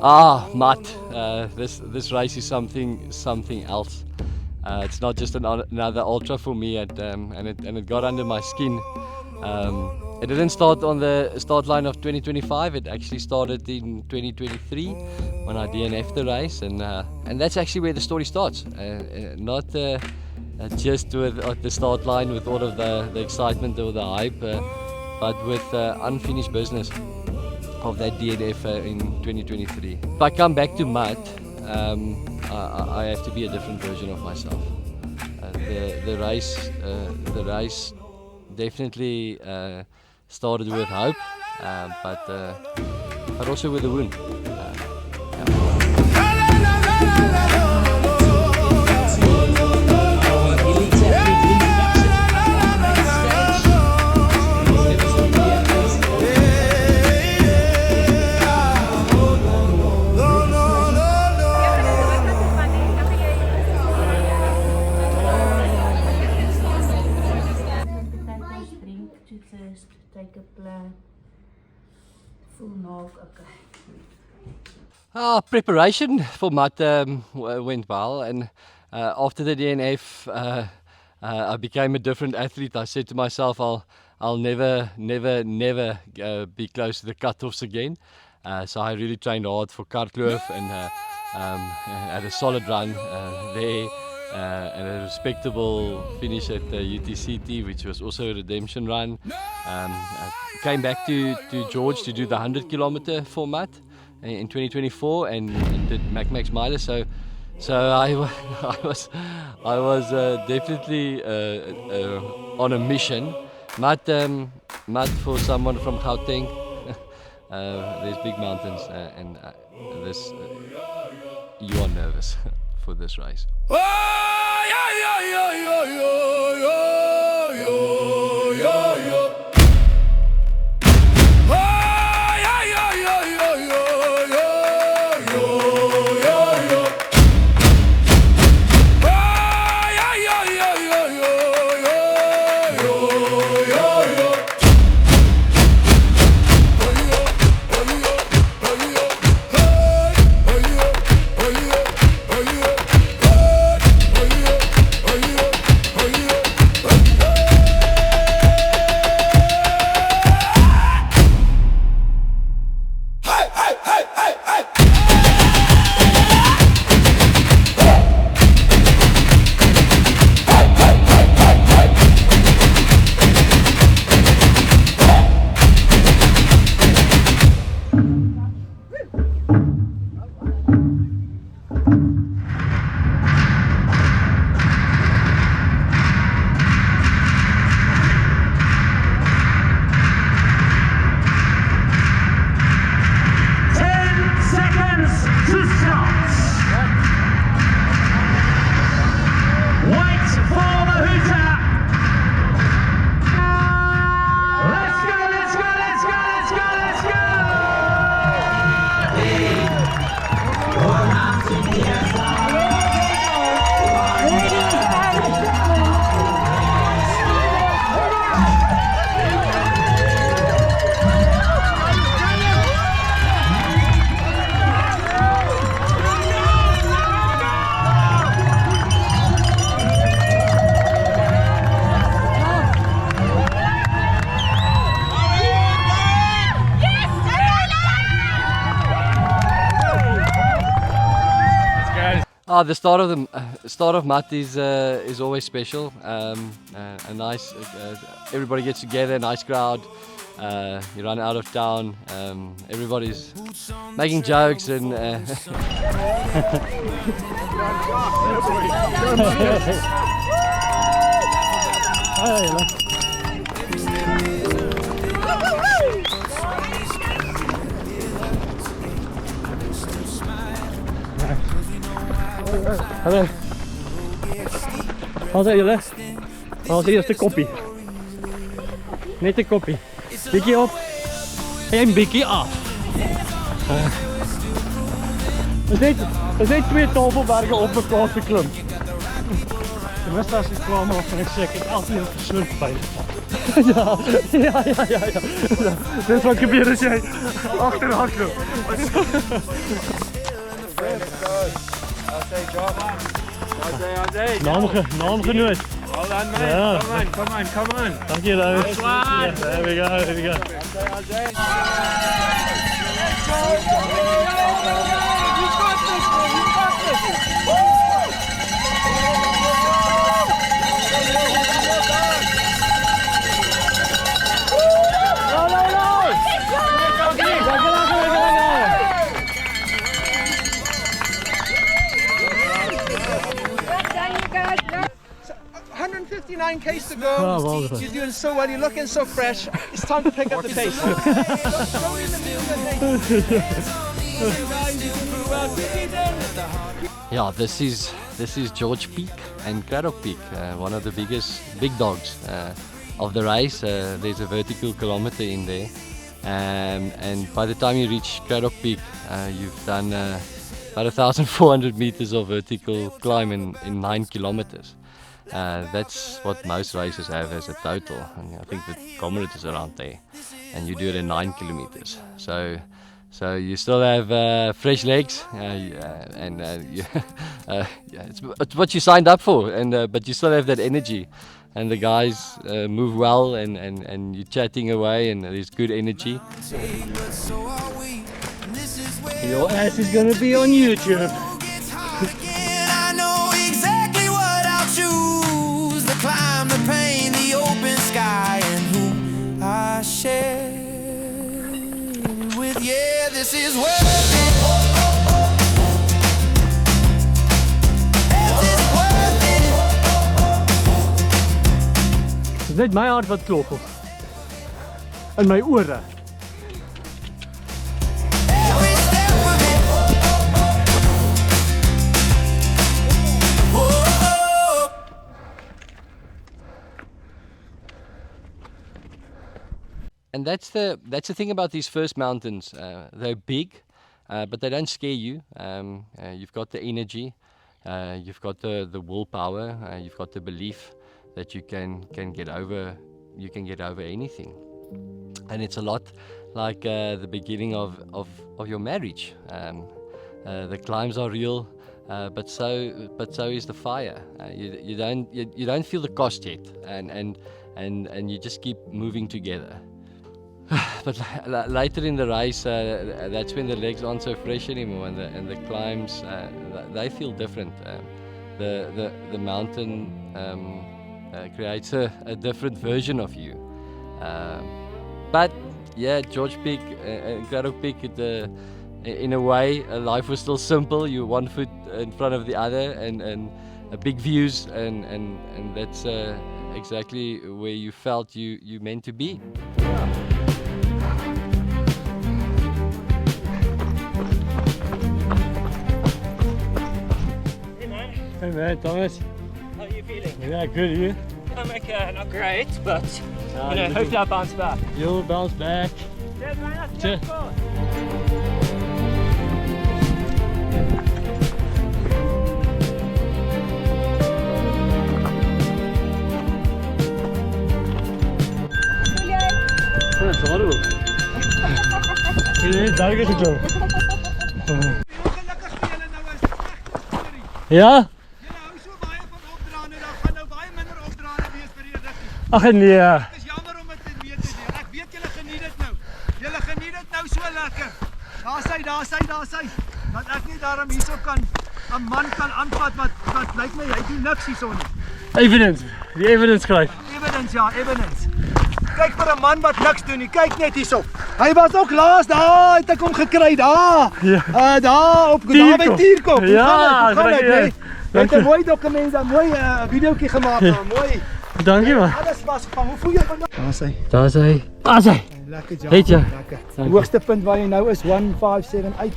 MUT. This race is something else. It's not just another ultra for me, and it got under my skin. It didn't start on the start line of 2025. It actually started in 2023 when I DNF'd the race, and that's actually where the story starts. Not just with at the start line with all of the excitement or the hype, but with unfinished business of that DNF in 2023. If I come back to MUT, I have to be a different version of myself. The race definitely started with hope, but also with a wound. Take a plan. Full milk, okay. Preparation for MUT went well, and after the DNF, I became a different athlete. I said to myself, I'll never be close to the cutoffs again. So I really trained hard for Kartkloof and had a solid run there. And a respectable finish at UTCT, which was also a redemption run. I came back to George to do the 100 kilometer format in 2024 and did Max Miler. So I was definitely on a mission. MUT for someone from Gauteng. There's big mountains, and this you are nervous for this race. The start of MUT is always special. A nice, everybody gets together, nice crowd. You run out of town. Everybody's making jokes and. Hallo. Wat zijn jullie? Als eerste koppie. Net een koppie. Bikkie op. En bikkie af. Er zijn twee tafelbergen op elkaar geklimd. Tenminste as ek klaar maak en ek sê ek het elke een versloop by. Ja. Dit wat gebeur as jy agterhardloop. Naamgenoot. Well done, mate. Yeah. Come on. Thank you, David. Nice one. There we go. So, 159 k's to go. Oh, well done. You're doing so well. You're looking so fresh. It's time to pick up the pace. Go in the middle Yeah, this is George Peak and Craddock Peak, one of the big dogs of the race. There's a vertical kilometer in there, and by the time you reach Craddock Peak, you've done about 1,400 meters of vertical climb in 9 kilometers. That's what most races have as a total, and I think the comrade is around there, and you do it in 9 kilometers. So you still have fresh legs, and it's what you signed up for, and but you still have that energy, and the guys move well, and you're chatting away, and there's good energy. Your ass is gonna be on YouTube. I know exactly what I'll choose. The climb, the pain, the open sky, and who I share with. Yeah, this is worth it. This is worth it. Dis net my hart wat klop op. In my ore. Every step of it. Whoa. And that's the thing about these first mountains. They're big, but they don't scare you. You've got the energy, you've got the willpower, you've got the belief that you can get over anything. And it's a lot like the beginning of your marriage. The climbs are real, but so is the fire. You don't feel the cost yet, and you just keep moving together. But later in the race, that's when the legs aren't so fresh anymore, and the climbs they feel different. The mountain creates a different version of you. But yeah, George Peak and Craddock Peak, in a way, life was still simple. You one foot in front of the other, and big views, and that's exactly where you felt you meant to be. Hey man, Thomas. How are you feeling? Yeah, good, you? I'm okay, not great, but you'll hopefully I'll bounce back. You'll bounce back. Cheers, man. That's Cheers. cool. That's horrible. Daar is het zo. Ja? Ach nee. Dis jammer om dit mee te doen. Ek weet julle geniet dit nou. Julle geniet dit nou so lekker. Daar sy. Dat ek nie daarom hierso kan 'n man kan aanvat wat lyk my hy doen niks hierso nie. Evidence. Die evidence skryf. Evidence. Kyk vir 'n man wat niks doen nie. Kyk net hierso. Hy was ook laas daar, het ek hom gekry daar. Ja. Daar op Tierkop. daar by Tierkop. Ja, gaan dit, dankie. nee. Ek het 'n mooi dokument, 'n mooi videoetjie gemaak, mooi. Dankie man. Alles was van. Hoe voel jy vandag? Daar is hy. Daar is hy. Lekker job. Het jy? Lekker. Dankie. Hoogste punt waar jy nou is 1578.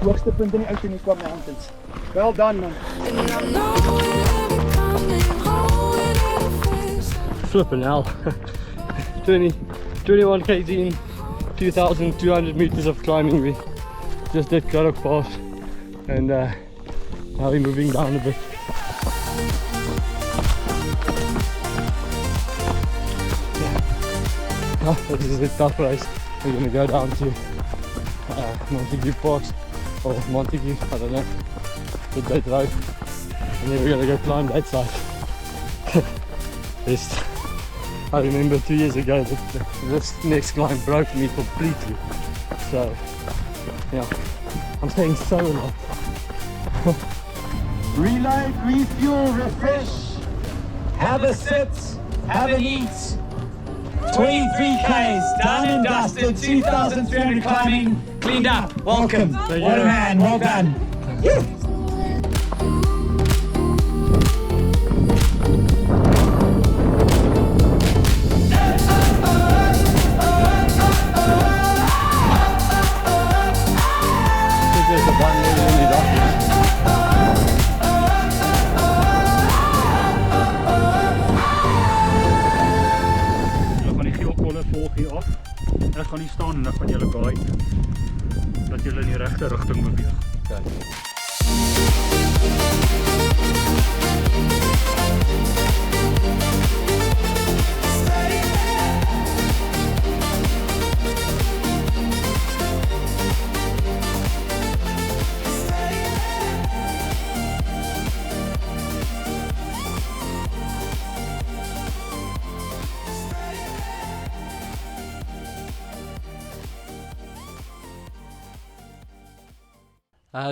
Hoogste punt in die Outeniqua Mountains. Well done man. And I know we're coming home in a face. Flipping hell. 21 k's in, 2,200 meters of climbing. We just did Craddock Pass, and now we're moving down a bit. This is a tough race. We're going to go down to Montague Pass or Montague, I don't know, the Bed Road, and then we're going to go climb that side. I remember 2 years ago that this next climb broke me completely. So, yeah, I'm staying so long. Reload, refuel, refresh. Have a sit, have an eat. 23 Ks, done and dusted, 2,300 climbing, cleaned up. Welcome. What a man, well done. Ek gaan nie staan en ek gaan julle guide dat julle in die regte rigting beweeg.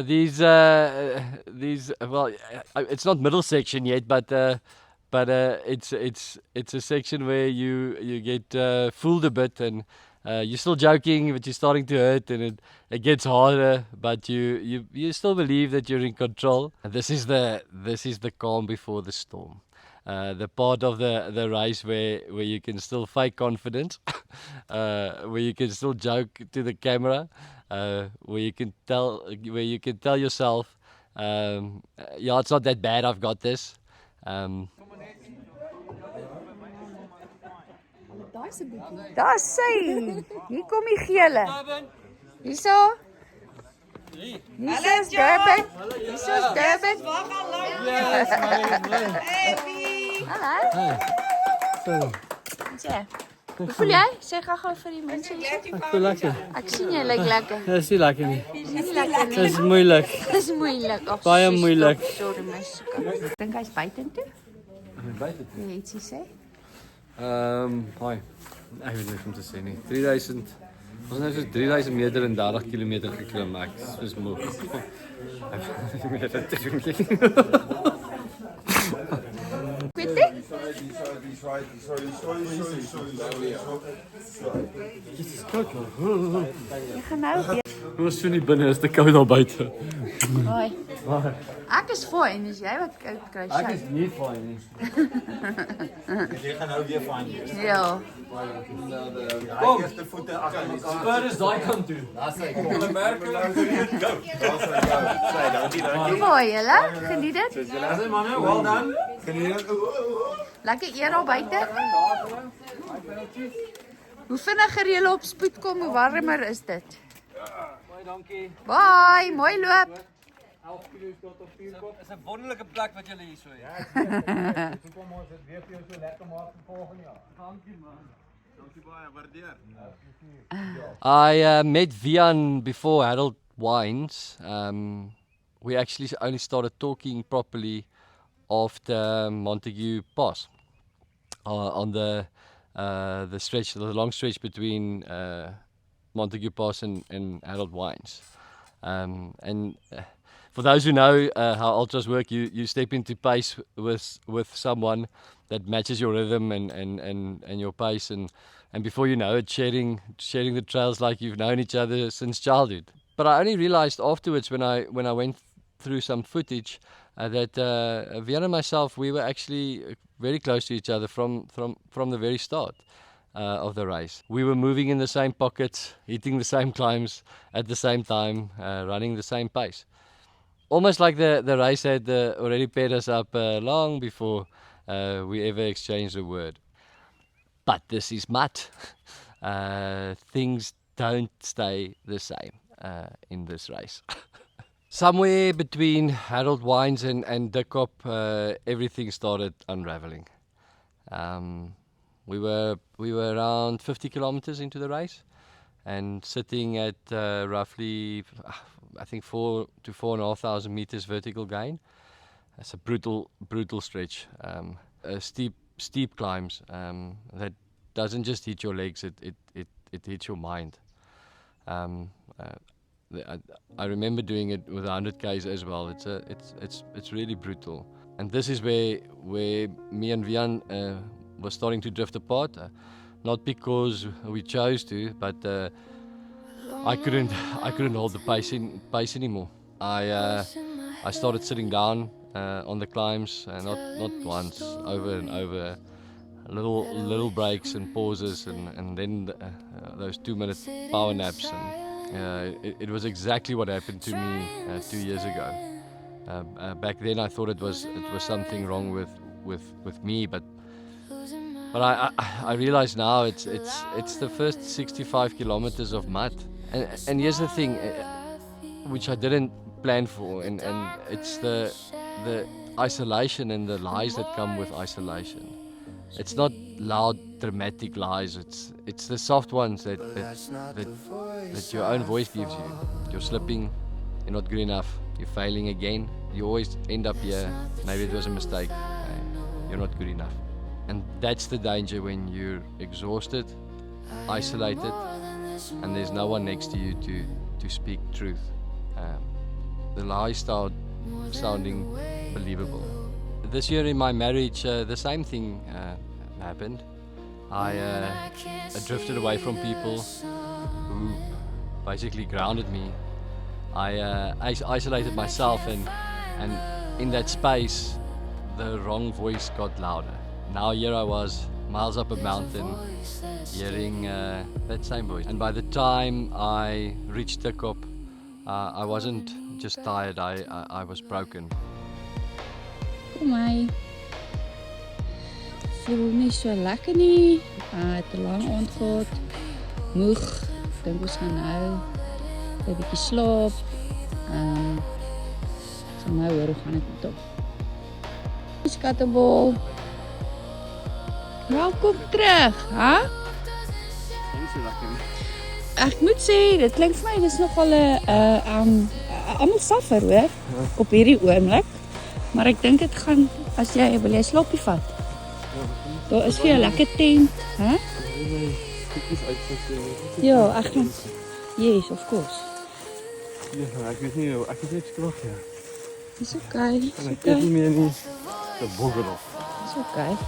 These well, it's not middle section yet, but it's a section where you get fooled a bit, and you're still joking, but you're starting to hurt, and it gets harder, but you still believe that you're in control. This is the calm before the storm. The part of the race where you can still fake confidence, where you can still joke to the camera, where you can tell yourself, yeah, it's not that bad, I've got this. Daar sy. Hier kom die gele. Hierso. Hierso is Durban. Hierso is Durban. Hallo. Ja. Hoe voel jy? Sê gou vir die mense hier. Ek voel lekker. Ek sien jy lyk lekker. Dit is nie lekker nie. Dis lekker. Dit is moeilik. Dis moeilik. Ag, Baie moeilik. Sorry my sukkel. Ek dink hy's buitentoe. Buitentoe. Jy het gesê. Hi. Ek weet nie hoe om te sê nie. 3000. Ons nou so 3000 meter en 30 km geklim. Ek is moeg. Ek weet dit te doen nie. Weet jy? Jy gaan nou weer. Ons so nie binne, is te koud daar buite. Hoi. Ek is fyn, is jy wat koud kry? Ek is nie fyn nie. Jy gaan nou weer fyn wees. Ja. Kom, eerste voete agter mekaar. Spur is daai kant toe. Daar's hy. Kom die merk nou hier go. Daar's hy go. Sê, dankie. Hoe vaar julle? Geniet dit? Dis manne, well done. Geniet dit. Lekker eer daar buite. Hoe vinniger jy op spoed kom, hoe warmer is dit. Baie dankie. Bye, mooi loop. 11 kg tot op 4 kop. Dis 'n wonderlike plek wat julle hier so het. Toe kom ons dit weer vir jou so lekker maak vir volgende jaar. Dankie man. Dankie baie, waardeer. I met Vian before Harold Wines. We actually only started talking properly after Montague Pass, on the stretch, the long stretch between Montague Pass and Harold Wines. For those who know how ultras work, you step into pace with someone that matches your rhythm and your pace, and before you know it, sharing the trails like you've known each other since childhood. But I only realized afterwards when I went through some footage that Vian and myself, we were actually very close to each other from the very start of the race. We were moving in the same pockets, hitting the same climbs at the same time, running the same pace. Almost like the race had already paired us up long before we ever exchanged a word. But this is MUT. Things don't stay the same in this race. Somewhere between Harold Wines and Dikkop, everything started unraveling. We were around 50 kilometers into the race, and sitting at roughly, I think 4 to 4,500 meters vertical gain. It's a brutal stretch. Steep climbs that doesn't just hit your legs; it hits your mind. I remember doing it with 100 k's as well. It's really brutal, and this is where me and Vian was starting to drift apart. Not because we chose to, but I couldn't hold the pace anymore. I started sitting down on the climbs, not once, over and over. Little breaks and pauses, and then those 2-minute power naps. And it was exactly what happened to me 2 years ago. Back then, I thought it was something wrong with me, but I realize now it's the first 65 kilometers of MUT. And here's the thing, which I didn't plan for, and it's the isolation and the lies that come with isolation. It's not loud, dramatic lies. It's the soft ones that your own voice gives you. You're slipping. You're not good enough. You're failing again. You always end up here. Maybe it was a mistake. You're not good enough. And that's the danger when you're exhausted, isolated, and there's no one next to you to speak truth. The lies start sounding believable. This year in my marriage, the same thing happened. I drifted away from people who basically grounded me. I isolated myself, and in that space, the wrong voice got louder. Now here I was, miles up a mountain, hearing that same voice. And by the time I reached Tikop, I wasn't just tired, I was broken. Kom my. Voel nie so lekker nie. Het 'n lang aand gehad. Moeg. Dink ons gaan nou 'n bietjie slaap. So nou hoor hoe gaan dit met hom. Skattebol. Welkom terug, hè? Ek moet sê, dit klink vir my dis nogal 'n almal suffer hoor op hierdie oomblik. Maar ek dink dit gaan as jy wil jy slaapie vat. Daar is vir jou lekker tent, hè? Ja, ek gaan. Yes, of course. Ja, ek weet nie, ek het niks klaar nie. Dis okay. En ek het nie meer nie te boggel op. Dis okay. Ek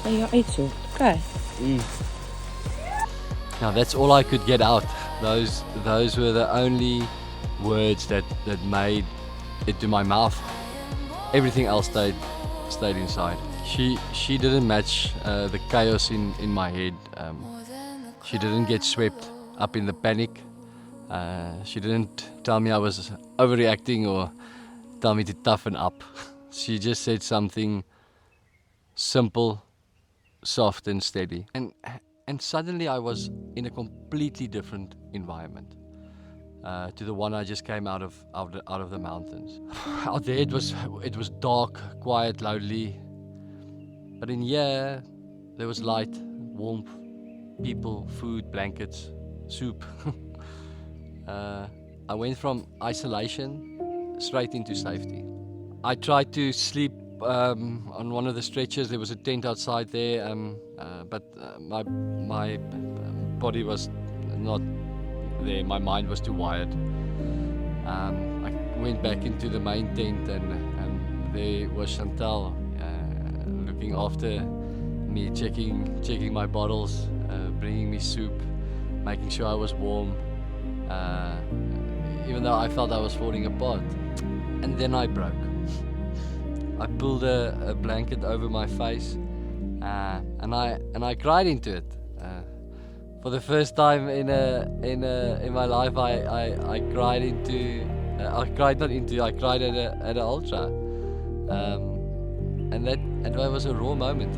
gaan jou uitsoek. Okay. Now that's all I could get out. Those were the only words that made it to my mouth. Everything else stayed inside. She didn't match the chaos in my head. She didn't get swept up in the panic. She didn't tell me I was overreacting or tell me to toughen up. She just said something simple, soft and steady. And suddenly I was in a completely different environment to the one I just came out of the mountains. Out there it was dark, quiet, lonely. But in here there was light, warmth, people, food, blankets, soup. I went from isolation straight into safety. I tried to sleep on one of the stretchers. There was a tent outside there, but my body was not there. My mind was too wired. I went back into the main tent, and there was Chantal looking after me, checking my bottles, bringing me soup, making sure I was warm, even though I felt I was falling apart. And then I broke. I pulled a blanket over my face, and I cried into it. For the first time in my life, I cried into. I cried at an ultra, and that was a raw moment.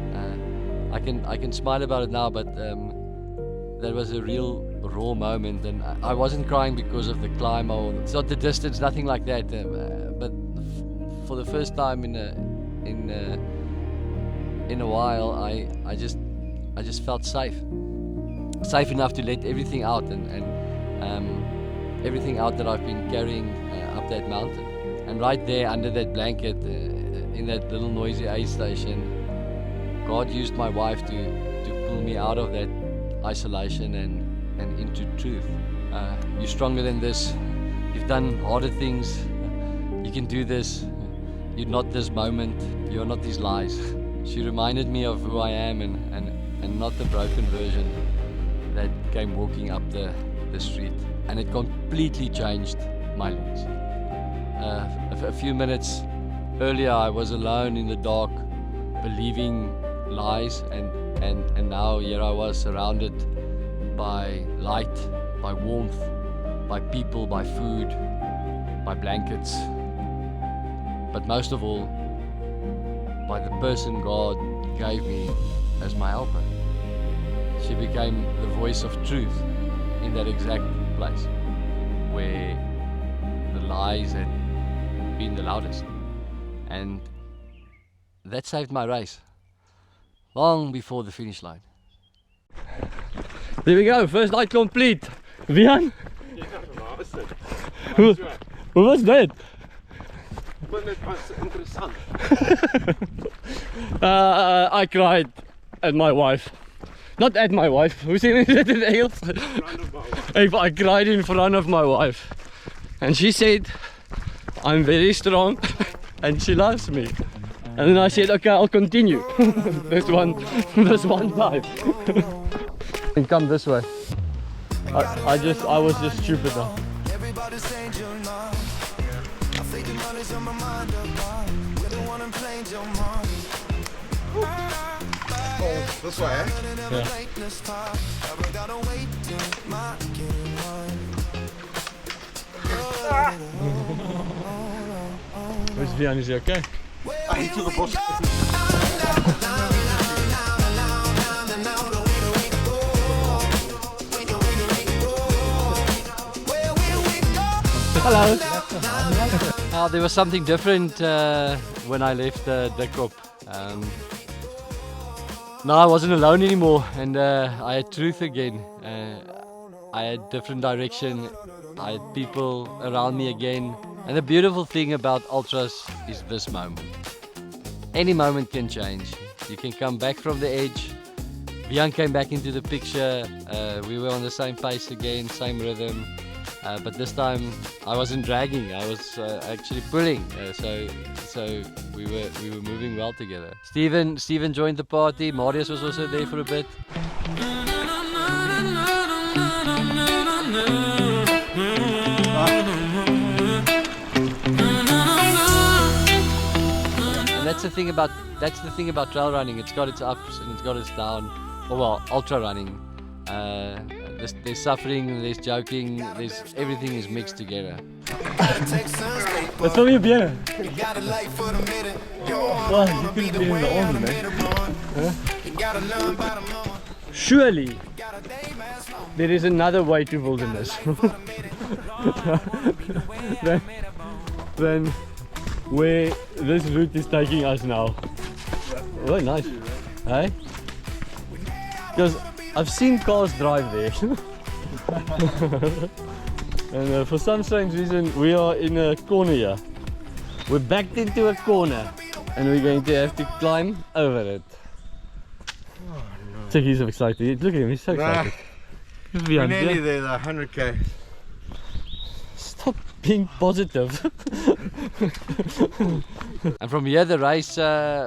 I can smile about it now, but that was a real raw moment, and I wasn't crying because of the climb or it's not the distance, nothing like that. But for the first time in a while, I I just felt safe enough to let everything out and everything out that I've been carrying up that mountain. And right there under that blanket in that little noisy aid station, God used my wife to pull me out of that isolation and into truth. You're stronger than this. You've done harder things. You can do this. You're not this moment. You're not these lies. She reminded me of who I am and not the broken version that came walking up the street. And it completely changed my legs. A few minutes earlier I was alone in the dark, believing lies, and now here I was surrounded by light, by warmth, by people, by food, by blankets, but most of all by the person God gave me as my helper. She became the voice of truth in that exact place where the lies had been the loudest, and that saved my race long before the finish line. There we go, first night complete. Wian? Hoe was dit? Dit was interessant. I cried at my wife. Not at my wife. Hoe sê jy dit in Engels? I cried in front of my wife. And she said, I'm very strong and she loves me. And then I said, okay, I'll continue. this one time. And come this way. I was just stupid now. Everybody's saying you're not. I think the money's on my mind apart. We're the one I'm playing your mind. This way, eh? Yeah. Where's Wian? Is he okay? I hit to the boss. Hello. There was something different when I left the group. Now I wasn't alone anymore, and I had truth again. I had different direction. I had people around me again. And the beautiful thing about ultras is this moment. Any moment can change. You can come back from the edge. Wian came back into the picture. We were on the same pace again, same rhythm. But this time I wasn't dragging. I was actually pulling. So we were moving well together. Steven joined the party. Marius was also there for a bit. And that's the thing about trail running. It's got its ups and it's got its downs. Oh well, ultra running. There's suffering, there's joking, there's everything is mixed together. Let's go bien. Well, you couldn't be in the army, man. Huh? Surely there is another way to wilderness than where this route is taking us now. Oh, nice. Hey? Because I've seen cars drive there. And for some strange reason we are in a corner here. We're backed into a corner and we're going to have to climb over it. Oh, no. Check, he's so excited. Look at him, he's so excited. We're nearly there, the 100k. Stop being positive. And from here the race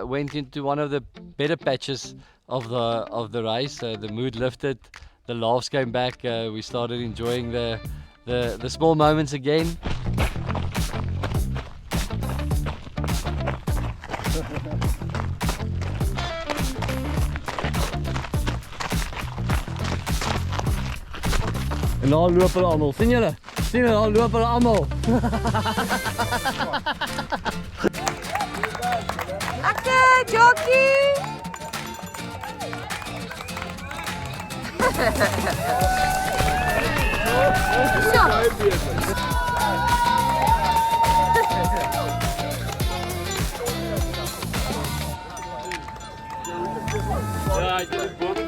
went into one of the better patches of the race. The mood lifted, the laughs came back, we started enjoying the small moments again. En daar loop hulle almal. Sien julle? Sien julle, daar loop hulle almal. Lekker, jockey! Ja, hy het die boom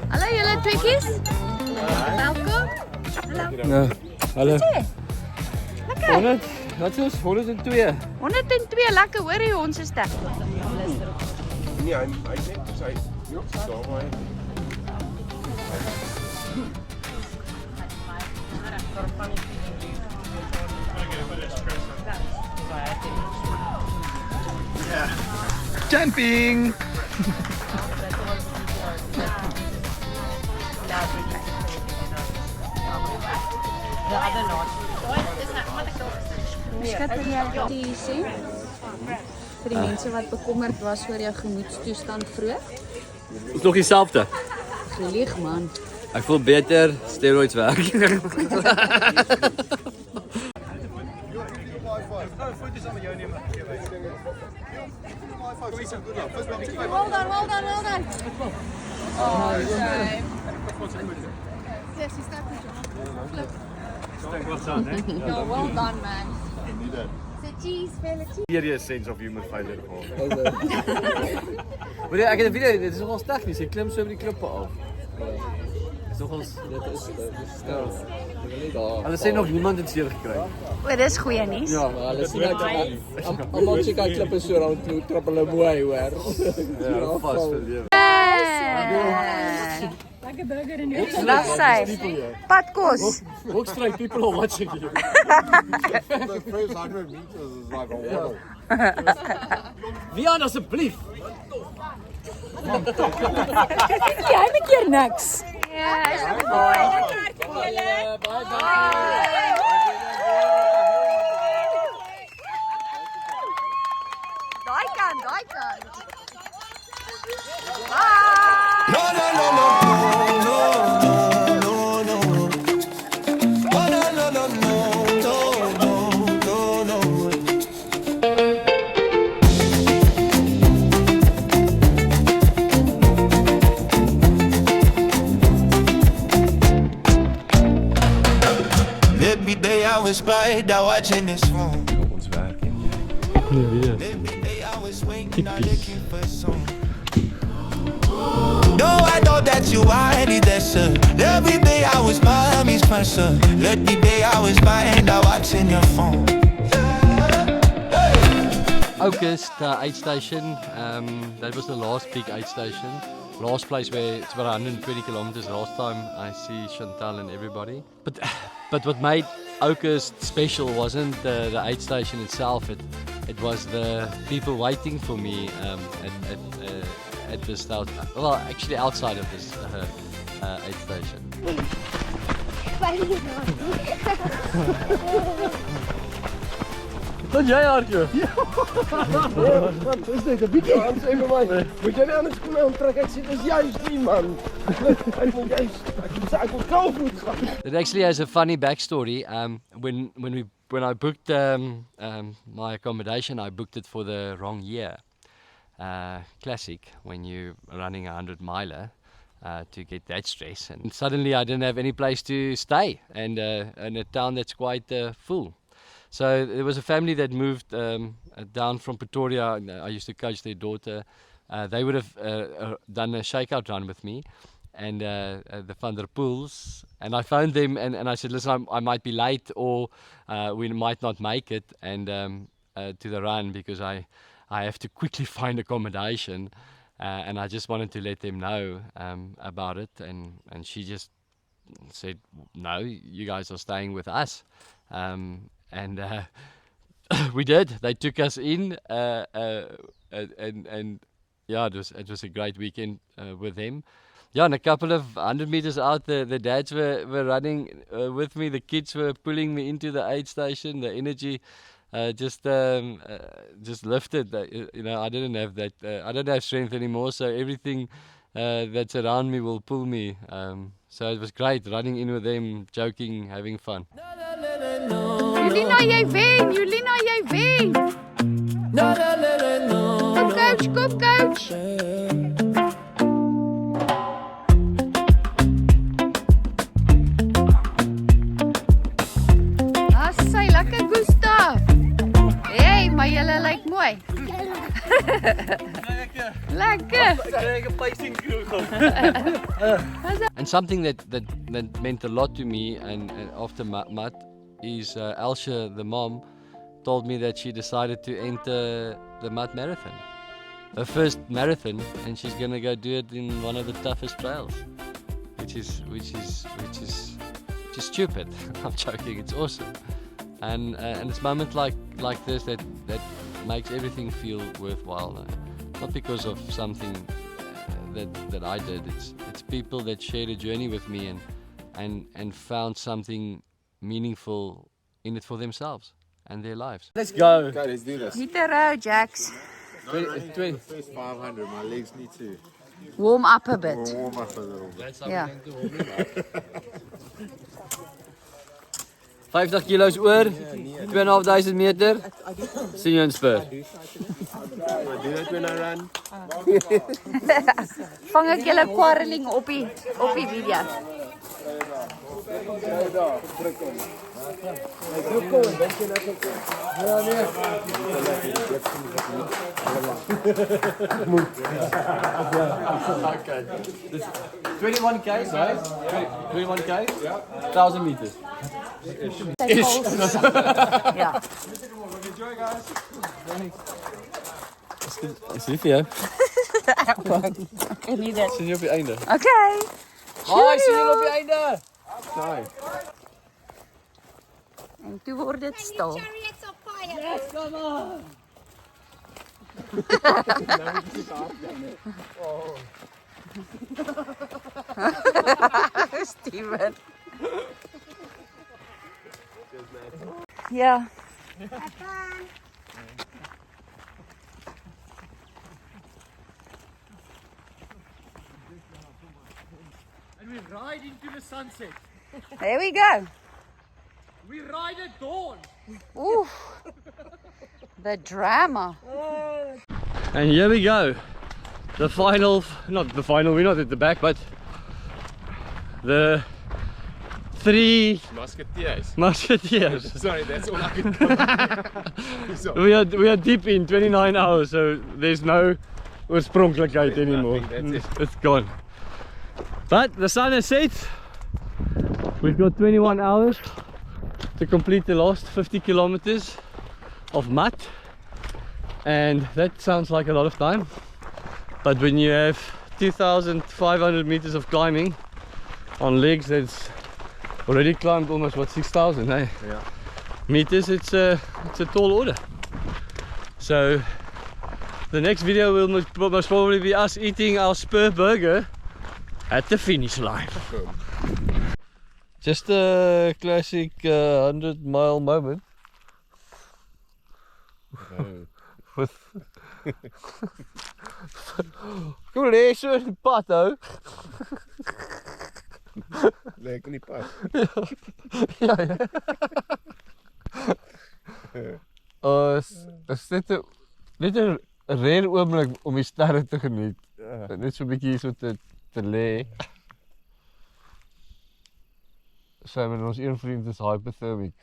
Hallo julle tweekies. Welkom. Ja, hallo. Lekker. 100, wat is ons? 102. 102 lekker hoor jy ons is sterk. Nee, hy net sy daar waar hy Camping. Skat vir jou die sê vir die mense wat bekommerd was oor jou gemoedstoestand vroeg. Is nog dieselfde. Gelieg man. Ek voel beter, steroids werk. Hold on. Oh, shame. Yes, you start with your well done, man. It's a cheese, fella cheese. serious sense of humor failure gehad. Maar ek het 'n video, dit is nogals tegnies. Jy klim so by die klippe af. Dit is nogals stel. Hulle sê nog niemand het seer gekry. O, dis goeie nuus. Ja, maar hulle sien almal check hy klippe so rond toe trap hulle mooi hoor. Ja, vas vir lewe. Lekker burger in jou. Laat sy. Padkos. Hoekstrike people are watching you. The first 100 meters is like a wall. Wian asseblief. Jy het 'n keer niks. Ja, is goed mooi. Daai kant. Bye. No, no, no, no, no, no, no, no. Oh, no, no, no, no, no, no, no. Every day I was by watching this phone. Ons werk en Every day I was waiting, I'm looking for some. No, I know that you already there, sir. Every day I was by Miss Spencer. Every day I was by watching your phone. August aid station. That was the last big aid station. Last place where it's about 120 kilometers. Last time I see Chantal and everybody. But what made August special wasn't the aid station itself. It was the people waiting for me at this house. Well, actually outside of this aid station. Tot jy hardloop. Wat is dit? 'n bietjie aan sê vir my. Moet jy nie aan die skoene aantrek? Ek sê dis juist die man. Ek wil gou voet gaan. It actually has a funny backstory. When I booked my accommodation, I booked it for the wrong year. Classic when you're running a 100-miler to get that stress, and suddenly I didn't have any place to stay, and in a town that's quite full. So there was a family that moved down from Pretoria. I used to coach their daughter. They would have done a shakeout run with me, and the Van der Poels. And I phoned them and I said, listen, I might be late, or we might not make it and to the run, because I have to quickly find accommodation. And I just wanted to let them know about it. And she just said, no, you guys are staying with us. And we did. They took us in, and yeah, it was a great weekend with them. Yeah, and a couple of 100 meters out, the dads were running with me. The kids were pulling me into the aid station. The energy just lifted. You know, I didn't have that. I don't have strength anymore. So everything that's around me will pull me. So it was great running in with them, joking, having fun. Julina, jy wen! Kom coach! Assai, lekker Gustav! Hey, maar julle lyk mooi. Lekker. And something that meant a lot to me and after MUT is Elsha, the mom, told me that she decided to enter the MUT marathon. Her first marathon, and she's gonna go do it in one of the toughest trails. Which is stupid. I'm joking, it's awesome. And it's moments like this that makes everything feel worthwhile. Not because of something that I did. It's people that shared a journey with me and found something meaningful in it for themselves and their lives. Let's go. Okay, let's do this. Hit the road, Jax. The first 500, my legs need to Warm up a bit. warm up a little bit. Ja. 50 kilo's oor, 2.500 meter. Sien jou in Spur. I do that when I run. Vang ek julle quarreling op die video. Okay. 21k, guys. 21k? 1,000 meters. Ja. Is lief vir jou. Ek geniet dit. Sien jy op die einde? Okay. Hi, sien julle op die einde? En toe word dit stil. Steven. Ja. And we ride into the sunset. There we go. We ride at dawn. Oof. The drama. And here we go. The final, not the final, we're not at the back, but the 3 musketeers. Sorry, that's all I can do. We are deep in 29 hours, so there's no oorspronklikheid anymore. That's It's gone. But the sun has set. We've got 21 hours to complete the last 50 kilometers of MUT, and that sounds like a lot of time, but when you have 2,500 meters of climbing on legs that's already climbed almost what, 6,000 eh? Yeah. Meters, it's a tall order. So the next video will most probably be us eating our Spur burger at the finish line. Just a classic 100-mile moment. With kom maar hier so in die pad hou. Lekker in die pad. Ja. Is net 'n rare oomblik om die sterre te geniet. Net so 'n bietjie hier so te lê. Simon, ons een vriend is hypothermic.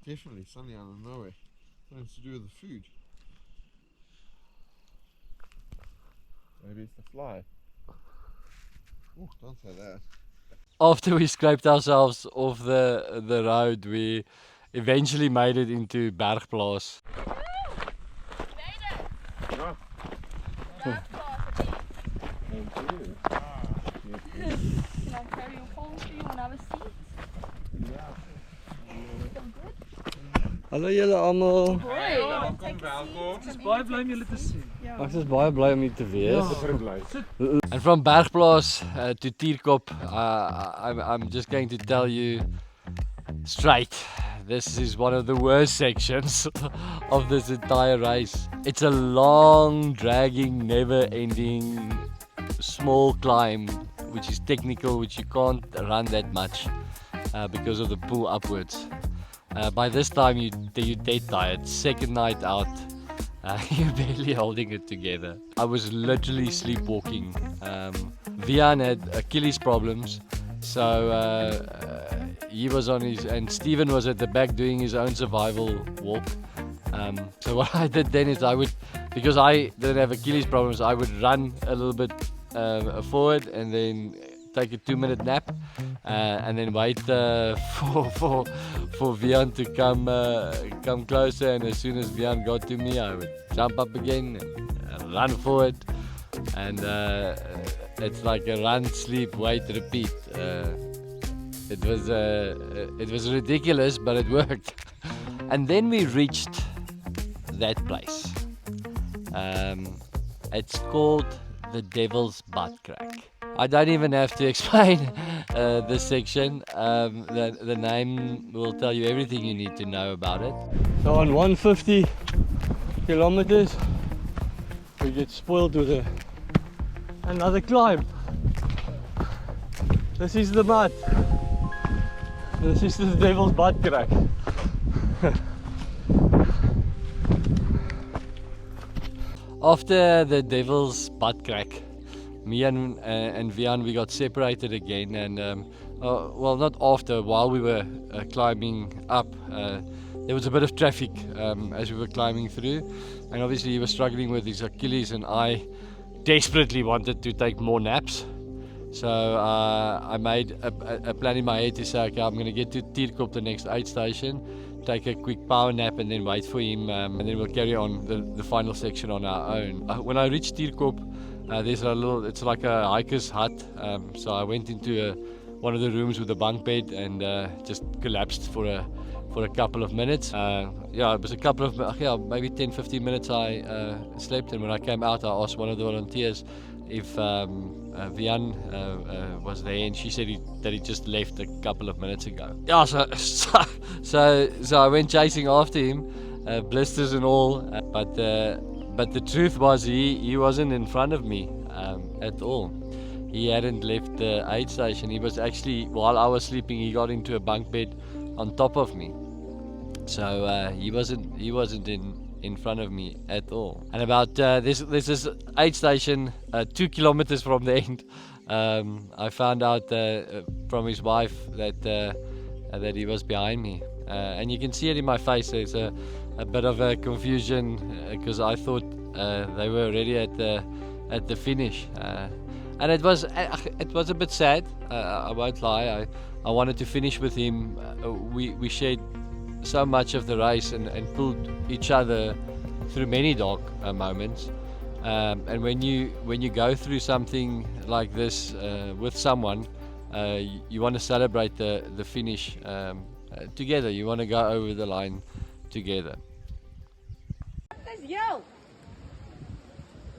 Definitely, something out of nowhere. Something to do with the food. Maybe it's the fly. Oh, don't say that. After we scraped ourselves off the road, we eventually made it into Bergplaas. Hallo julle almal. Welkom, welkom. Baie bly om julle te sien. Ek is baie bly om hier te wees. And from Bergplaas to Tierkop, I'm just going to tell you straight, this is one of the worst sections of this entire race. It's a long, dragging, never-ending, small climb, which is technical, which you can't run that much because of the pull upwards. By this time you're dead tired. Second night out, you're barely holding it together. I was literally sleepwalking. Vian had Achilles problems, so he was on his, and Steven was at the back doing his own survival walk. So what I did then is because I didn't have Achilles problems, I would run a little bit forward and then take a 2-minute nap, and then wait for Vian to come closer. And as soon as Vian got to me, I would jump up again and run forward. And it's like a run, sleep, wait, repeat. It was ridiculous, but it worked. And then we reached that place. It's called the Devil's Butt Crack. I don't even have to explain this section. The name will tell you everything you need to know about it. So on 150 kilometers, we get spoiled with another climb. This is the MUT. This is the Devil's Butt Crack. After the Devil's Butt Crack, me and Vian, we got separated again, and well, not after, while we were climbing up, there was a bit of traffic as we were climbing through, and obviously he was struggling with his Achilles, and I desperately wanted to take more naps. So I made a plan in my head to say, okay, I'm going to get to Tierkop, the next aid station, take a quick power nap and then wait for him, and then we'll carry on the final section on our own. When I reached Tierkop, there's it's like a hiker's hut, so I went into one of the rooms with a bunk bed and just collapsed for a couple of minutes. Yeah, it was a couple of, maybe 10-15 minutes I slept, and when I came out I asked one of the volunteers if Vian was there, and she said that he just left a couple of minutes ago. Yeah, so I went chasing after him, blisters and all, but the truth was he wasn't in front of me at all. He hadn't left the aid station. He was actually, while I was sleeping, he got into a bunk bed on top of me. So he wasn't in front of me at all. And about there's this aid station 2 kilometers from the end. I found out from his wife that he was behind me, and you can see it in my face. There's a bit of a confusion because I thought they were already at the finish, and it was a bit sad. I won't lie. I wanted to finish with him. We shared so much of the race and pulled each other through many dark moments, and when you go through something like this with someone, you want to celebrate the finish together. You want to go over the line together. Dis jou.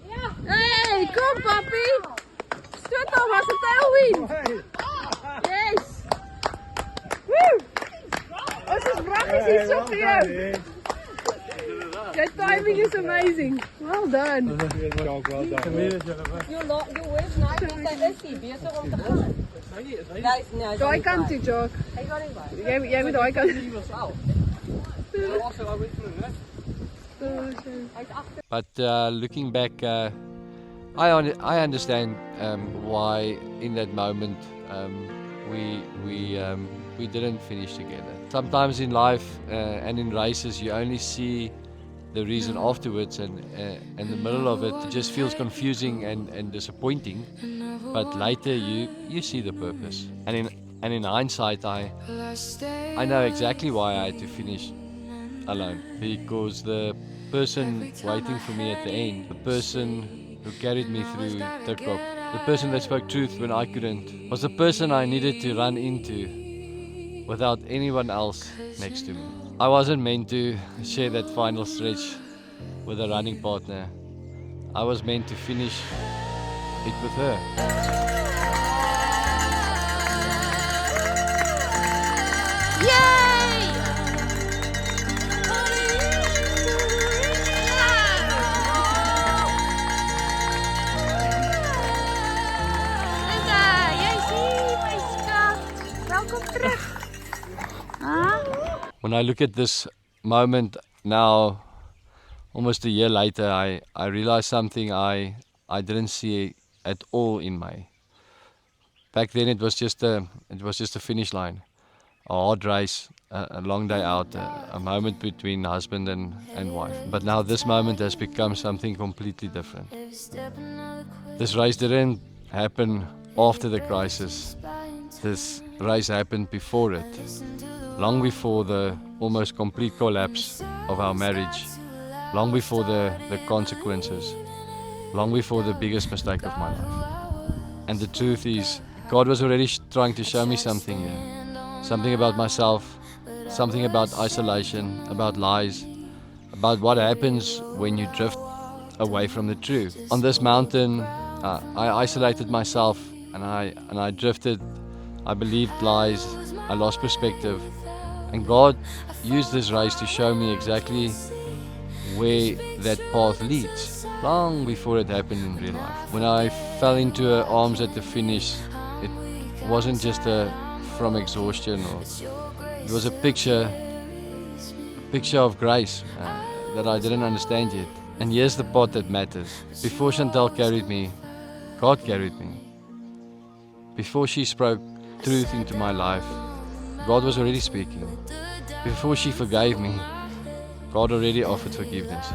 Ja. Hey, kom papi. Stoot hom as 'n tailwind. Yes. Woo. Ons is wraggies hier so vir jou. Your timing is amazing. Well done. Well done. Your words nice, want hy is hier besig om te gaan. Daai kant toe, Jock. Hy gaan nie by. Jy moet daai kant. But looking back, I understand why in that moment we didn't finish together. Sometimes in life and in races you only see the reason afterwards, and in the middle of it just feels confusing and disappointing. But later you see the purpose, and in hindsight I know exactly why I had to finish alone, because the person waiting for me at the end, the person who carried me through Tierkop, the person that spoke truth when I couldn't, was the person I needed to run into without anyone else next to me. I wasn't meant to share that final stretch with a running partner. I was meant to finish it with her. When I look at this moment now, almost a year later, I realized something I didn't see at all in May. Back then it was just a finish line, a hard race, a long day out, a moment between husband and wife. But now this moment has become something completely different. This race didn't happen after the crisis. This race happened before it, long before the almost complete collapse of our marriage, long before the consequences, long before the biggest mistake of my life. And the truth is, God was already trying to show me something here, something about myself, something about isolation, about lies, about what happens when you drift away from the truth. On this mountain, I isolated myself and I drifted. I believed lies, I lost perspective, and God used this race to show me exactly where that path leads, long before it happened in real life. When I fell into her arms at the finish, it wasn't just from exhaustion, or it was a picture of grace that I didn't understand yet. And here's the part that matters. Before Chantal carried me, God carried me. Before she spoke truth into my life, God was already speaking. Before she forgave me, God already offered forgiveness.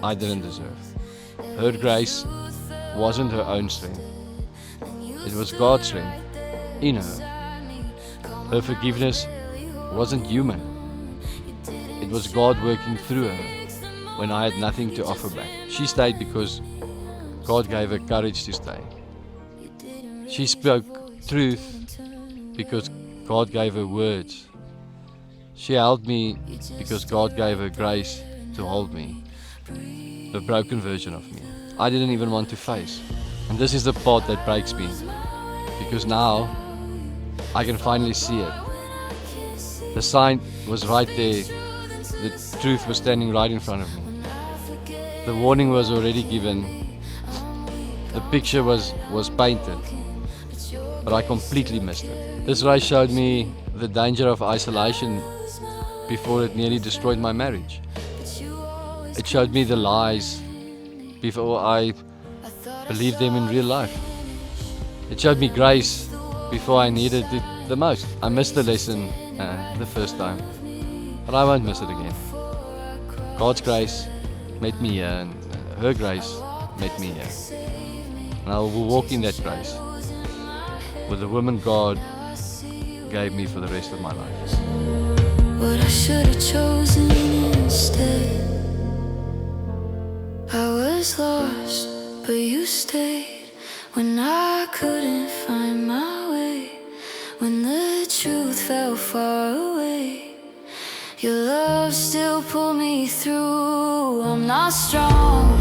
I didn't deserve. Her grace wasn't her own strength. It was God's strength in her. Her forgiveness wasn't human. It was God working through her when I had nothing to offer back. She stayed because God gave her courage to stay. She spoke truth because God gave her words. She held me because God gave her grace to hold me, the broken version of me I didn't even want to face. And this is the part that breaks me, because now I can finally see it. The sign was right there. The truth was standing right in front of me. The warning was already given. The picture was painted, but I completely missed it. This race showed me the danger of isolation before it nearly destroyed my marriage. It showed me the lies before I believed them in real life. It showed me grace before I needed it the most. I missed the lesson the first time, but I won't miss it again. God's grace met me here, and her grace met me here. And I will walk in that grace with the woman God gave me for the rest of my life. What I should have chosen instead. I was lost, but you stayed when I couldn't find my way. When the truth fell far away, your love still pulled me through. I'm not strong,